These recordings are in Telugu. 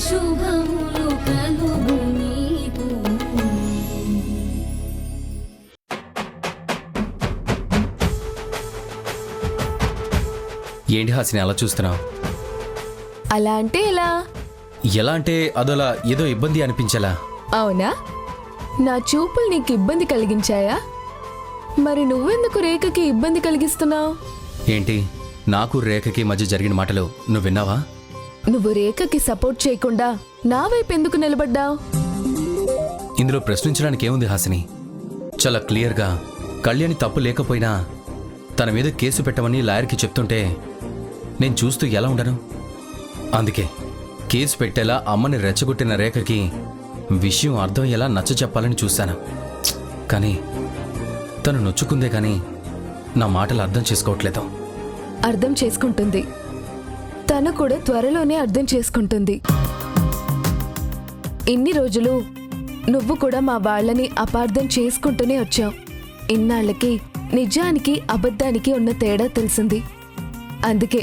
శుభములు కలుగు నీకు. ఏంటి హాసిని అలా చూస్తున్నావు? అలా అంటే ఎలా అంటే అదోలా ఏదో ఇబ్బంది అనిపించేలా. అవునా? నా చూపులు నీకు ఇబ్బంది కలిగించాయా? మరి నువ్వెందుకు రేఖకి ఇబ్బంది కలిగిస్తున్నావు? ఏంటి, నాకు రేఖకి మధ్య జరిగిన మాటలు నువ్వు విన్నావా? నువ్వు రేఖకి సపోర్ట్ చేయకుండా నా వైపు ఎందుకు నిలబడ్డావు? ఇందులో ప్రశ్నించడానికి ఏముంది హాసిని? చాలా క్లియర్గా కళ్యాణి తప్పు లేకపోయినా తన మీద కేసు పెట్టమని లాయర్కి చెప్తుంటే నేను చూస్తూ ఎలా ఉండను? అందుకే కేసు పెట్టేలా అమ్మని రెచ్చగొట్టిన రేఖకి విషయం అర్థం ఎలా నచ్చ చెప్పాలని చూశాను. కానీ తను నొచ్చుకుందే కానీ నా మాటలు అర్థం చేసుకోవట్లేదు. అర్థం చేసుకుంటుంది. తను కూడా త్వరలోనే అర్థం చేసుకుంటుంది. ఇన్ని రోజులు నువ్వు కూడా మా వాళ్ళని అపార్థం చేసుకుంటూనే వచ్చావు. ఇన్నాళ్ళకి నిజానికి అబద్ధానికి ఉన్న తేడా తెలిసింది. అందుకే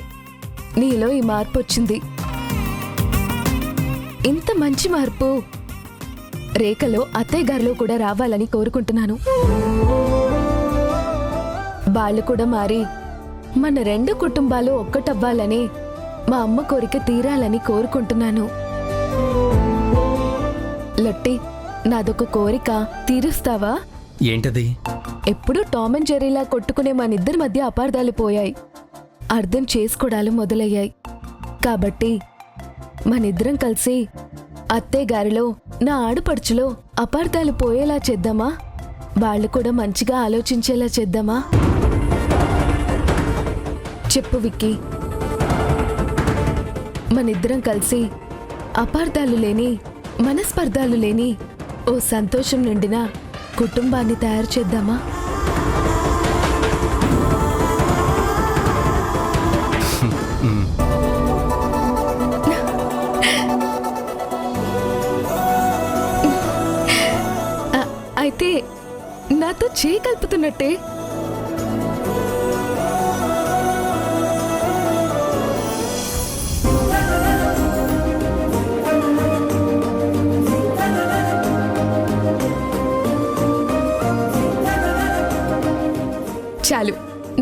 నీలో ఈ మార్పు వచ్చింది. ఇంత మంచి మార్పు రేఖలో అత్తయ్య గారిలో కూడా రావాలని కోరుకుంటున్నాను. వాళ్ళు కూడా మారి మన రెండు కుటుంబాలు ఒక్కటవ్వాలని, మా అమ్మ కోరిక తీరాలని కోరుకుంటున్నాను. లొట్టి, నాదొక కోరిక తీరుస్తావా? ఏంటది? ఎప్పుడూ టామ్ అండ్ జెర్రీలా కొట్టుకునే మనిద్దరి మధ్య అపార్థాలు పోయాయి, అర్థం చేసుకోవడాలు మొదలయ్యాయి. కాబట్టి మనిద్దరం కలిసి అత్తయ్య గారిలో, నా ఆడపడుచులో అపార్థాలు పోయేలా చేద్దామా? వాళ్ళు కూడా మంచిగా ఆలోచించేలా చేద్దామా? చెప్పు విక్కీ. మనిద్దరం కలిసి అపార్థాలు లేని, మనస్పర్ధాలు లేని ఓ సంతోషం నిండిన కుటుంబాన్ని తయారు చేద్దామా? అయితే నాతో చేయి కలుపుతున్నట్టే. చాలు,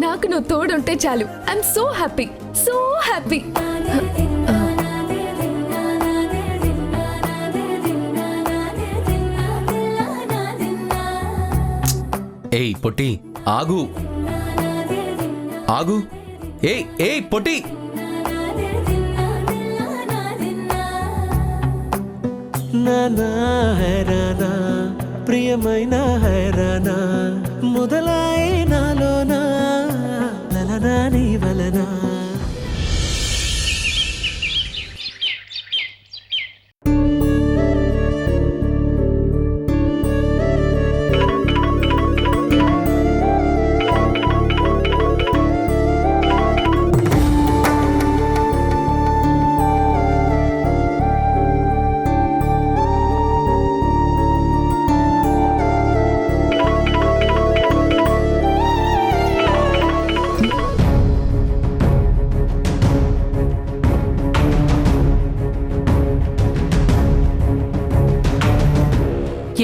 నాకు నువ్వు తోడుంటే చాలు. I'm so happy, so happy. ఏయ్ పొట్టి, ఆగు ఆగు. ఏయ్ ఏయ్ పొట్టి. నానా హైరానా ప్రియమైన హైరానా మొదలాయే నాలోనా లలనా నీ వలనా.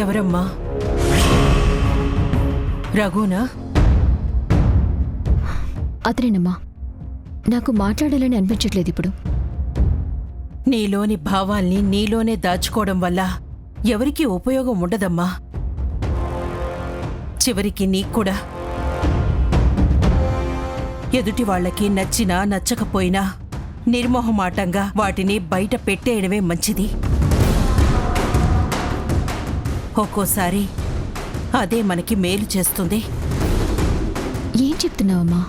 ఎవరమ్మా? రఘునా? అతనేనమ్మా. నాకు మాట్లాడాలని అనిపించట్లేదు ఇప్పుడు. నీలోని భావాల్ని నీలోనే దాచుకోవడం వల్ల ఎవరికీ ఉపయోగం ఉండదమ్మా. చివరికి నీక్కూడా ఎదుటి వాళ్ళకి నచ్చినా నచ్చకపోయినా నిర్మోహమాటంగా వాటిని బయట పెట్టేయడమే మంచిది. ఒక్కోసారి అదే మనకి మేలు చేస్తుంది. ఏం చెప్తున్నావమ్మా?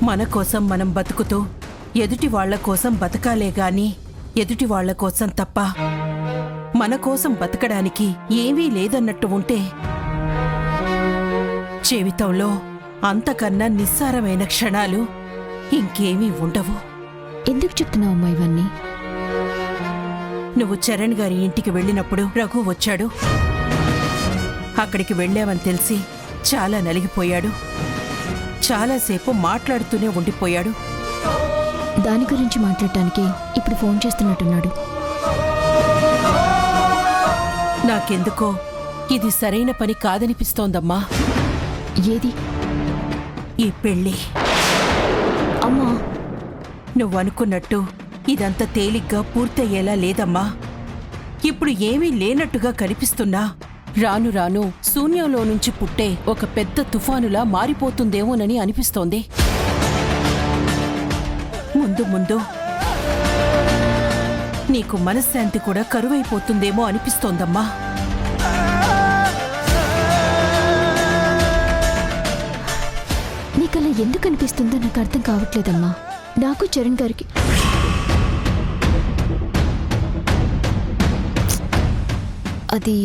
మన కోసం మనం బతుకుతూ ఎదుటి వాళ్ల కోసం బతకాలే గాని ఎదుటి వాళ్ల కోసం తప్ప మన కోసం బతకడానికి ఏమీ లేదన్నట్టు ఉంటే జీవితంలో అంతకన్నా నిస్సారమైన క్షణాలు ఇంకేమీ ఉండవు. ఎందుకు చెప్తున్నావమ్మా ఇవన్నీ? నువ్వు చరణ్ గారి ఇంటికి వెళ్ళినప్పుడు రఘు వచ్చాడు. అక్కడికి వెళ్ళావని తెలిసి చాలా నలిగిపోయాడు. చాలాసేపు మాట్లాడుతూనే ఉండిపోయాడు. దాని గురించి మాట్లాడటానికి ఇప్పుడు ఫోన్ చేస్తున్నట్టున్నాడు. నాకెందుకో ఇది సరైన పని కాదనిపిస్తోందమ్మా. ఏది? ఈ పెళ్ళి. అమ్మా, నువ్వనుకున్నట్టు ఇదంత తేలిగ్గా పూర్తయ్యేలా లేదమ్మా. ఇప్పుడు ఏమీ లేనట్టుగా కనిపిస్తున్నా రాను రాను శూన్యంలో నుంచి పుట్టే ఒక పెద్ద తుఫానులా మారిపోతుందేమోనని అనిపిస్తోంది. ముందు ముందు నీకు మనశ్శాంతి కూడా కరువైపోతుందేమో అనిపిస్తోందమ్మా. నీకలా ఎందుకు అనిపిస్తుందో నాకు అర్థం కావట్లేదమ్మా. నాకు చరణ్ గారికి అది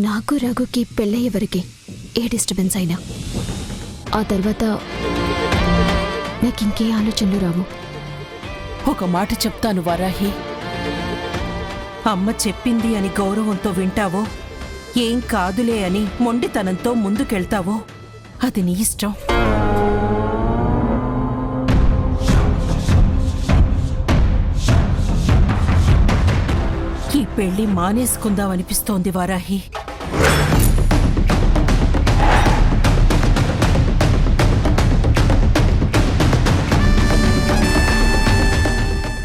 నాకు రఘుకి పెళ్ళయ్యే వరకే ఏ డిస్టర్బెన్స్ అయినా ఆ తర్వాత నాకు ఇంకే ఆలోచనలు రావు. ఒక మాట చెప్తాను వారాహి, అమ్మ చెప్పింది అని గౌరవంతో వింటావో, ఏం కాదులే అని మొండితనంతో ముందుకెళ్తావో అది నీ ఇష్టం. ఈ పెళ్లి మానేసుకుందామనిపిస్తోంది వారాహి.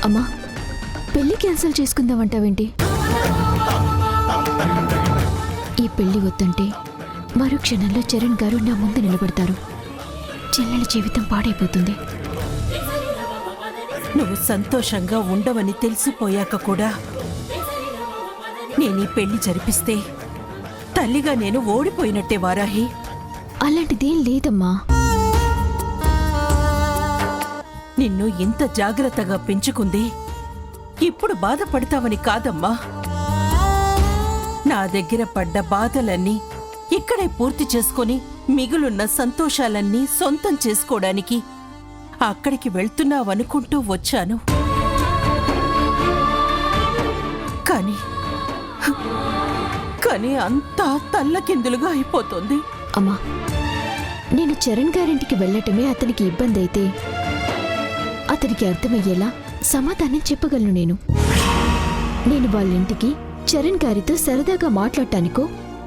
అమ్మా, పెళ్లి క్యాన్సిల్ చేసుకుందామంటావేంటి? ఈ పెళ్లి వద్దంటే మరో క్షణంలో చరణ్ గారు నా ముందు నిలబడతారు. చెల్లెల జీవితం పాడైపోతుంది. నువ్వు సంతోషంగా ఉండవని తెలిసిపోయాక కూడా నేను ఈ పెళ్లి జరిపిస్తే తల్లిగా నేను ఓడిపోయినట్టే వారాహి. అలాంటిదేం లేదమ్మా. నిన్ను ఇంత జాగ్రత్తగా పెంచుకుంది ఇప్పుడు బాధపడతావని కాదమ్మా. నా దగ్గర పడ్డ బాధలన్నీ ఇక్కడే పూర్తి చేసుకొని మిగులున్న సంతోషాలన్నీ సొంతం చేసుకోవడానికి అక్కడికి వెళ్తున్నావనుకుంటూ వచ్చాను. కానీ అంతా తల్లకిందులుగా అయిపోతుంది. అమ్మా, నేను చరణ్ గారింటికి వెళ్ళటమే అతనికి ఇబ్బంది అయితే అతనికి అర్థమయ్యేలా సమాధానం చెప్పగలను. నేను వాళ్ళ ఇంటికి చరణ్ గారితో సరదాగా మాట్లాడటానికో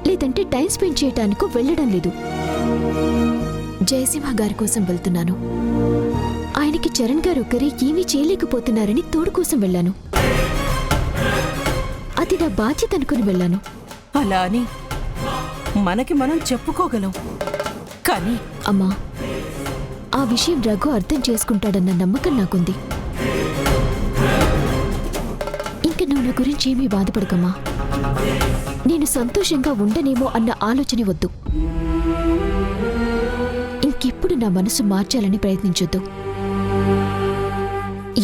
లేదంటే టైం స్పెండ్ చేయటానికో వెళ్ళడం లేదు. జయసింహ గారి కోసం వెళ్తున్నాను. ఆయనకి చరణ్ గారు ఒక్కరే ఏమీ చేయలేకపోతున్నారని తోడు కోసం వెళ్ళాను. అది నా బాధ్యత అనుకుని వెళ్ళాను. అలా అని మనకి మనం చెప్పుకోగలం. కానీ అమ్మా, ఆ విషయం రఘు అర్థం చేసుకుంటాడన్న నమ్మకం నాకుంది. ఇంక నువ్వు నా గురించి ఏమీ బాధపడకమ్మా. నేను సంతోషంగా ఉండనేమో అన్న ఆలోచన వద్దు. ఇంకెప్పుడు నా మనసు మార్చాలని ప్రయత్నించొద్దు.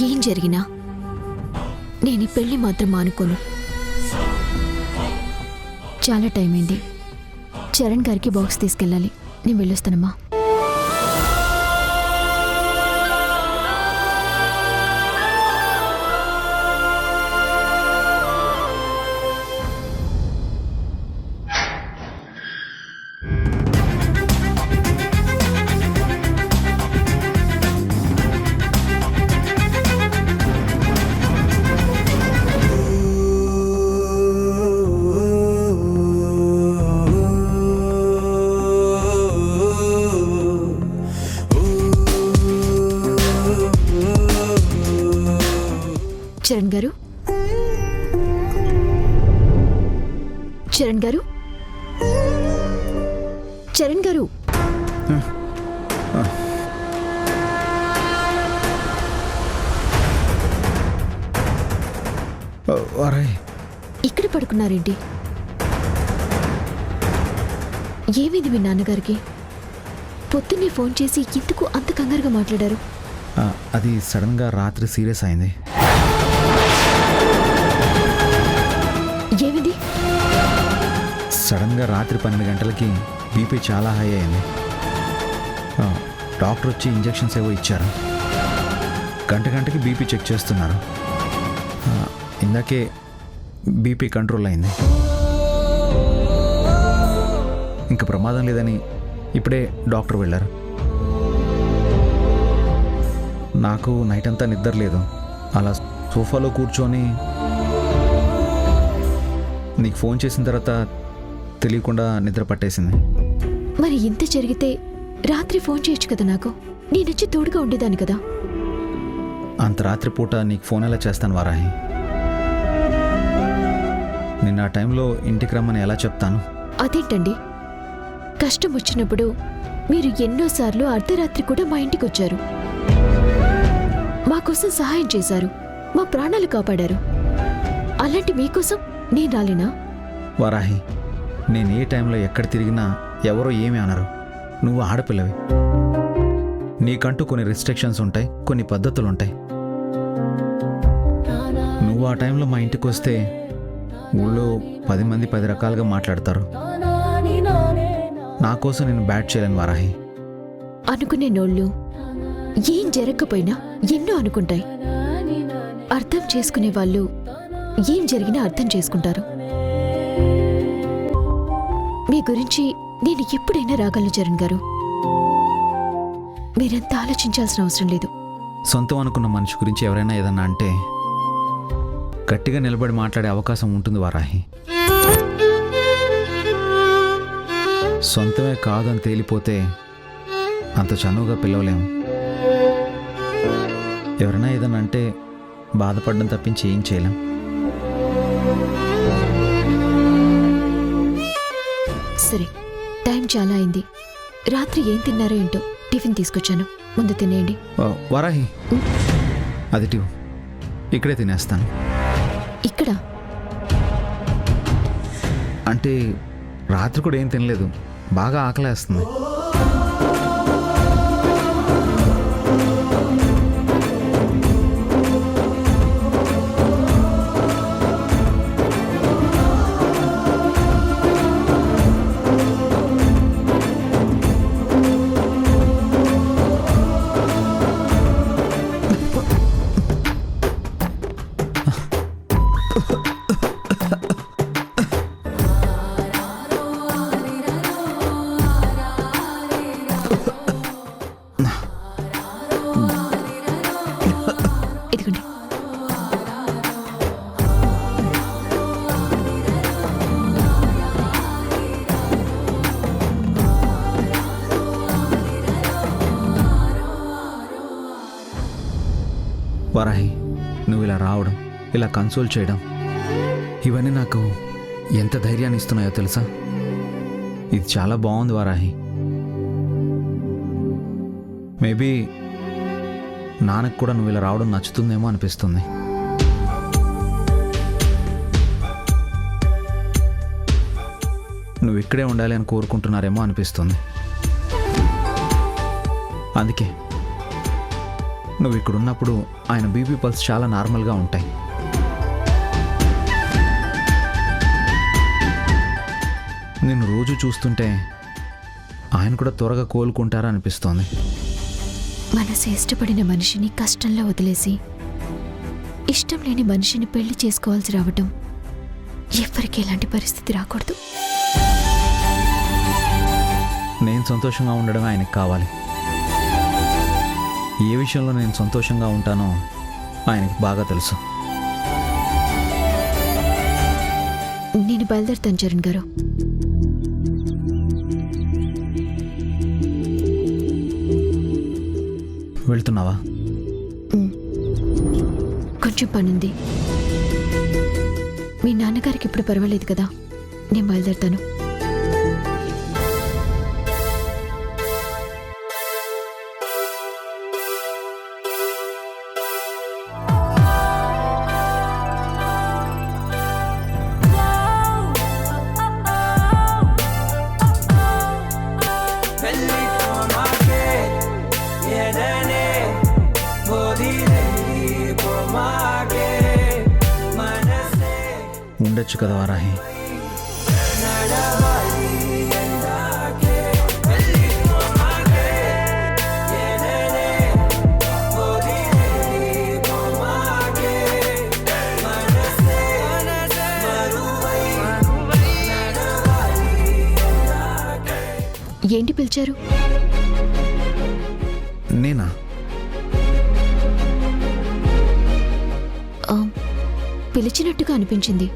ఏం జరిగినా నేను ఈ పెళ్లి మాత్రం మానుకోను. చాలా టైం అయింది. చరణ్ గారికి బాక్స్ తీసుకెళ్ళాలి. నేను వెళ్ళొస్తానమ్మా. చరణ్ గారు, చరణ్ గారు, చరణ్ గారు, ఇక్కడ పడుకున్నారేంటి? ఏమిది మీ నాన్నగారికి? పొద్దున్నే ఫోన్ చేసి ఎందుకు అంత కంగారుగా మాట్లాడారు? అది సడన్గా రాత్రి సీరియస్ అయింది. ఏమిది? సడన్గా రాత్రి 12 గంటలకి బీపీ చాలా హై అయింది. డాక్టర్ వచ్చి ఇంజెక్షన్స్ ఏవో ఇచ్చారు. గంటకి బీపీ చెక్ చేస్తున్నారు. ఇందాకే బీపీ కంట్రోల్ అయింది. ఇంకా ప్రమాదం లేదని ఇప్పుడే డాక్టర్ వెళ్ళారు. నాకు నైట్ అంతా నిద్ర లేదు. అలా సోఫాలో కూర్చొని నీకు ఫోన్ చేసిన తర్వాత తెలియకుండా నిద్ర పట్టేసింది. మరి ఇంత జరిగితే రాత్రి ఫోన్ చేయొచ్చు కదా నాకు, నేనొచ్చి తోడుగా ఉండేదాన్ని కదా. అంత రాత్రిపూట నీకు ఫోన్ ఎలా చేస్తాను వారాహి? నిన్న ఆ టైంలో ఇంటికి రమ్మని ఎలా చెప్తాను? అదేంటండి, కష్టం వచ్చినప్పుడు మీరు ఎన్నోసార్లు అర్ధరాత్రి కూడా మా ఇంటికి వచ్చారు, మా కోసం సహాయం చేశారు, మా ప్రాణాలు కాపాడారు. అలాంటి మీకోసం నేను రాలేనా? వారాహి, నేను ఏ టైంలో ఎక్కడ తిరిగినా ఎవరో ఏమీ అనరు. నువ్వు ఆడపిల్లవి, నీకంటూ కొన్ని రిస్ట్రిక్షన్స్ ఉంటాయి, కొన్ని పద్ధతులు ఉంటాయి. నువ్వు ఆ టైంలో మా ఇంటికి వస్తే ఊళ్ళో 10 మంది 10 రకాలుగా మాట్లాడతారు. నా కోసం నేను బ్యాట్ చేయలేను వారాహి. అనుకునే నోళ్ళు ఏం జరగకపోయినా ఎన్నో అనుకుంటాయి. అర్థం చేసుకునే వాళ్ళు ఏం జరిగినా అర్థం చేసుకుంటారు. మీ గురించి నేను ఎప్పుడైనా రాగలను చరణ్ గారు, మీరెంత ఆలోచించాల్సిన అవసరం లేదు. సొంతం అనుకున్న మనిషి గురించి ఎవరైనా ఏదన్నా అంటే గట్టిగా నిలబడి మాట్లాడే అవకాశం ఉంటుంది వారాహి. సొంతమే కాదని తేలిపోతే అంత చనువుగా పిలవలేము. ఎవరైనా ఏదన్నా అంటే బాధపడడం తప్పించి ఏం చేయలేం. సరే, టైం చాలా అయింది. రాత్రి ఏం తిన్నారో ఏంటో, టిఫిన్ తీసుకొచ్చాను, ముందు తినేయండి. వారాహి, అది టివ్, ఇక్కడే తినేస్తాను. ఇక్కడ అంటే రాత్రి కూడా ఏం తినలేదు, బాగా ఆకలేస్తుంది. ఇదిగోండి. వారాహి, నువ్వు ఇలా రావడం, ఇలా కన్సోల్ చేయడం, ఇవన్నీ నాకు ఎంత ధైర్యాన్ని ఇస్తున్నాయో తెలుసా? ఇది చాలా బాగుంది వారాహి. మేబీ నాన్నకు కూడా నువ్వు ఇలా రావడం నచ్చుతుందేమో అనిపిస్తుంది. నువ్వు ఇక్కడే ఉండాలి అని కోరుకుంటున్నారేమో అనిపిస్తుంది. అందుకే నువ్వు ఇక్కడ ఉన్నప్పుడు ఆయన బీపీ పల్స్ చాలా నార్మల్గా ఉంటాయి. నేను రోజు చూస్తుంటే ఆయన కూడా త్వరగా కోలుకుంటారా అనిపిస్తోంది. మనసు ఇష్టపడిన మనిషిని కష్టంలో వదిలేసి ఇష్టం లేని మనిషిని పెళ్లి చేసుకోవాల్సి రావటం ఎవ్వరికీ ఎలాంటి పరిస్థితి రాకూడదు. నేను సంతోషంగా ఉండడం ఆయనకు కావాలి. ఏ విషయంలో నేను సంతోషంగా ఉంటానో ఆయనకు బాగా తెలుసు. నేను బయలుదేరుతాను చరణ్ గారు. వెళ్తున్నావా? కొంచెం పనుంది. మీ నాన్నగారికి ఇప్పుడు పర్వాలేదు కదా, నేను బయలుదేరుతాను. ఉండొచ్చు కదా వారాహి. ఏంటి పిలిచారు? నేనా? పిలిచినట్టుగా అనిపించింది.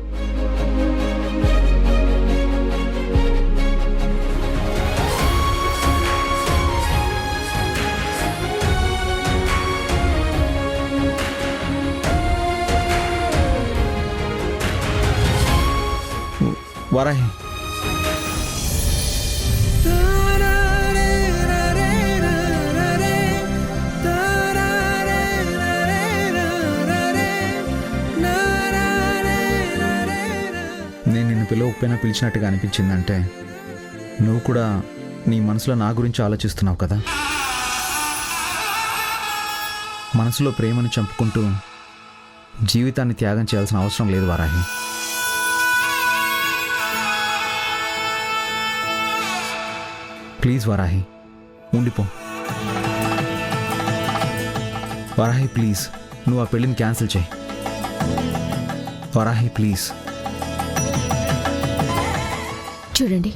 వారాహి, నేను నిన్ను పిలవకపోయినా పిలిచినట్టుగా అనిపించిందంటే నువ్వు కూడా నీ మనసులో నా గురించి ఆలోచిస్తున్నావు కదా. మనసులో ప్రేమను చంపుకుంటూ జీవితాన్ని త్యాగం చేయాల్సిన అవసరం లేదు వారాహి. ప్లీజ్ వారాహి, ఉండిపో. వారాహి ప్లీజ్, నువ్వు ఆ పెళ్ళిని క్యాన్సిల్ చేయి. వారాహి ప్లీజ్. చూడండి,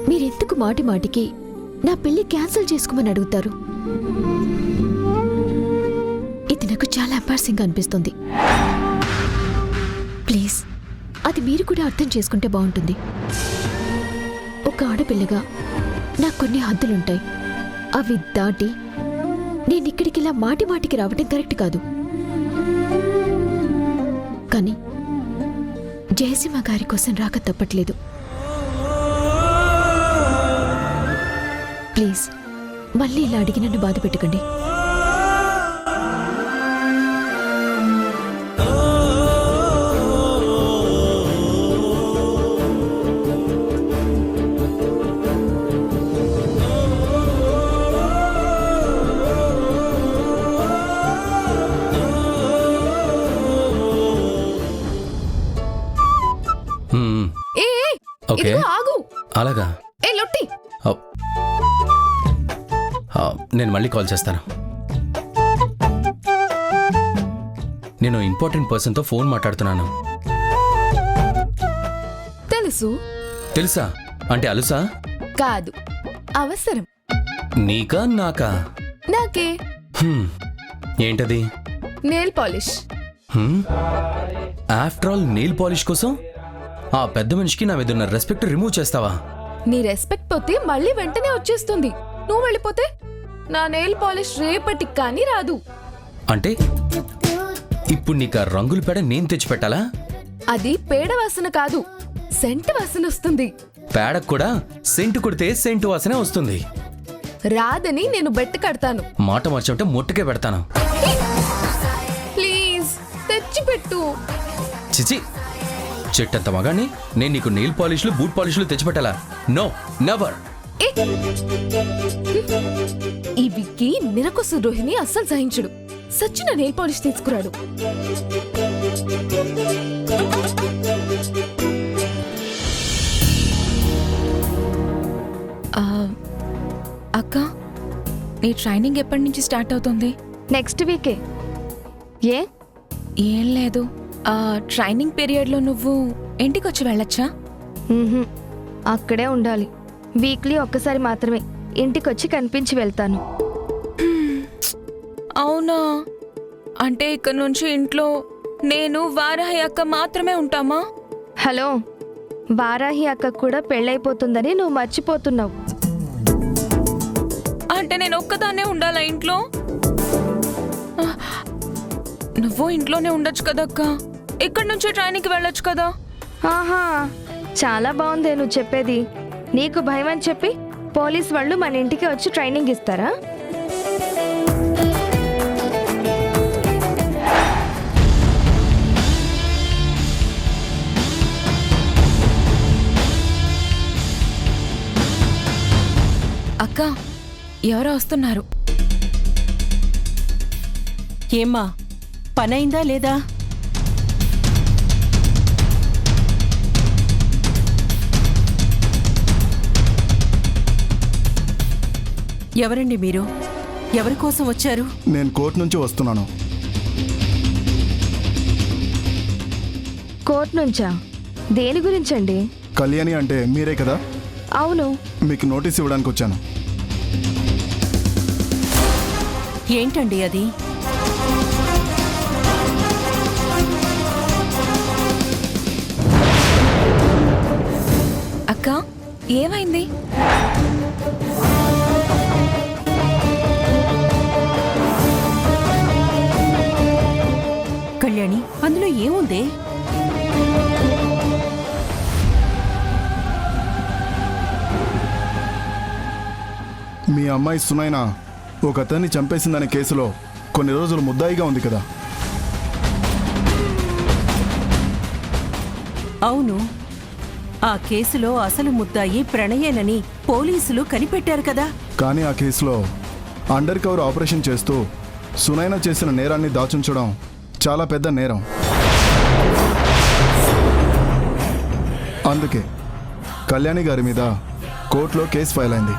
మీరెందుకు మాటి మాటికి నా పెళ్లి క్యాన్సిల్ చేసుకోమని అడుగుతారు? ఇది నాకు చాలా ఎంబారసింగ్ అనిపిస్తుంది. ప్లీజ్, అది మీరు కూడా అర్థం చేసుకుంటే బాగుంటుంది. ఒక ఆడపిల్లగా నాకు కొన్ని హద్దులుంటాయి. అవి దాటి నేను ఇక్కడికి ఇలా మాటి మాటికి రావటం కరెక్ట్ కాదు. కానీ జయసింహ గారి కోసం రాక తప్పట్లేదు. ప్లీజ్, మళ్ళీ ఇలా అడిగి నన్ను బాధ పెట్టకండి. ఏ ఓకే, ఇదిగో ఆగు. అలాగా. ఏ లొట్టి, ఆ, నేను మళ్ళీ కాల్ చేస్తాను. నేను ఇంపార్టెంట్ పర్సన్తో ఫోన్ మాట్లాడుతున్నాను. తెలుసు. తెలుసా అంటే అలుసా? కాదు, అవసరం. నీకా నాకా? నాకే. ఏంటది? Nail polish. After all nail polish కోసం ఆ పెద్ద మనిషికి నా మీద ఉన్న రెస్పెక్ట్ రిమూవ్ చేస్తావా? నీ రెస్పెక్ట్ పోతే మళ్ళీ వెంటనే వచ్చేస్తుంది. నువ్వు వెళ్ళిపోతే నా నెయిల్ పాలిష్ రేపటికి కానీ రాదు. అంటే ఇప్పుడు నీకు ఆ రంగుల పేడ నేను తెచ్చిపెట్టాలా? అది పేడ వాసన కాదు, సెంట్ వాసన వస్తుంది. పేడకు కూడా సెంటు కొడితే సెంటు వాసనే వస్తుంది. రాదని నేను బెట్టు కడతాను. మాట మార్చమంటే మొట్టుకే పెడతాను. ప్లీజ్ తెచ్చిపెట్టు. చిచి, చెట్టంత మగాన్ని నేను నీకు నెయిల్ పాలిష్లు బూట్ పాలిష్లు తెచ్చిపెట్టాలా? No, never. ఏ! ఈ విక్కీ నిరకొసు రోహిణి అస్సలు సహించుడు. Sachin nail polish తీసుకురాడు. అక్క, నీ ట్రైనింగ్ ఎప్పటి నుంచి స్టార్ట్ అవుతుంది? నెక్స్ట్ వీకే. ఏ? ఏం లేదు, ట్రైనింగ్ పీరియడ్లో నువ్వు ఇంటికి వచ్చి వెళ్ళొచ్చా? అక్కడే ఉండాలి. వీక్లీ ఒక్కసారి మాత్రమే ఇంటికొచ్చి కనిపించి వెళ్తాను. అవునా? అంటే ఇక్కడ నుంచి ఇంట్లో నేను వారాహి అక్క మాత్రమే ఉంటామా? హలో, వారాహి అక్క కూడా పెళ్ళైపోతుందని నువ్వు మర్చిపోతున్నావు. అంటే నేను ఒక్కదాన్నే ఉండాలా ఇంట్లో? నువ్వు ఇంట్లోనే ఉండొచ్చు కదక్క, ఇక్కడి నుంచి ట్రైనింగ్కి వెళ్ళొచ్చు కదా. ఆహా, చాలా బాగుందే నువ్వు చెప్పేది. నీకు భయం అని చెప్పి పోలీస్ వాళ్ళు మన ఇంటికి వచ్చి ట్రైనింగ్ ఇస్తారా? అక్క, ఎవరో వస్తున్నారు. ఏమ్మా, పనైందా లేదా? ఎవరండి మీరు? ఎవరి కోసం వచ్చారు? నేను కోర్టు నుంచి వస్తున్నాను. కోర్టు నుంచా? దేని గురించండి? కళ్యాణి అంటే మీరే కదా? అవును. మీకు నోటీస్ ఇవ్వడానికి వచ్చాను. ఏంటండి అది? అక్క, ఏమైంది? కళ్యాణి, అందులో ఏముంది? అమ్మాయి సునైన ఒక అతన్ని చంపేసిందనే కేసులో కొన్ని రోజులు ముద్దాయిగా ఉంది కదా. అవును, ఆ కేసులో అసలు ముద్దాయి ప్రణయేనని పోలీసులు కనిపెట్టారు కదా. కానీ ఆ కేసులో అండర్ కవర్ ఆపరేషన్ చేస్తూ సునైన చేసిన నేరాన్ని దాచుంచడం చాలా పెద్ద నేరం. అందుకే కళ్యాణి గారి మీద కోర్టులో కేసు ఫైల్ అయింది.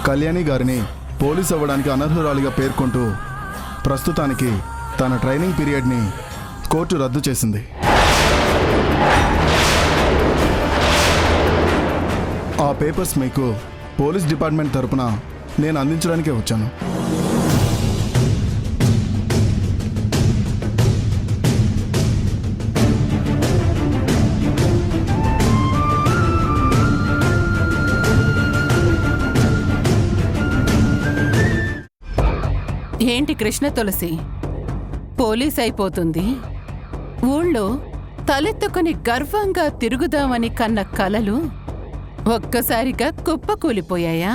కళ్యాణి గారిని పోలీస్ అవ్వడానికి అనర్హురాలిగా పేర్కొంటూ ప్రస్తుతానికి తన ట్రైనింగ్ పీరియడ్ని కోర్టు రద్దు చేసింది. ఆ పేపర్స్ మీకు పోలీస్ డిపార్ట్మెంట్ తరపున నేను అందించడానికే వచ్చాను. ఏంటి కృష్ణ తులసి, పోలీస్ అయిపోతుంది, ఊళ్ళో తలెత్తుకుని గర్వంగా తిరుగుదామని కన్న కలలు ఒక్కసారిగా కుప్పకూలిపోయాయా?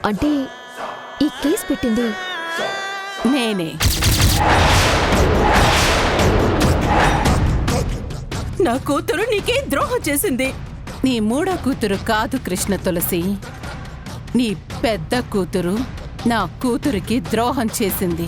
అంటే ఈ కేసు పెట్టింది నేనే. నా కూతురు నీకే ద్రోహం చేసింది. నీ మూడో కూతురు కాదు కృష్ణ తులసి, నీ పెద్ద కూతురు నా కూతురికి ద్రోహం చేసింది.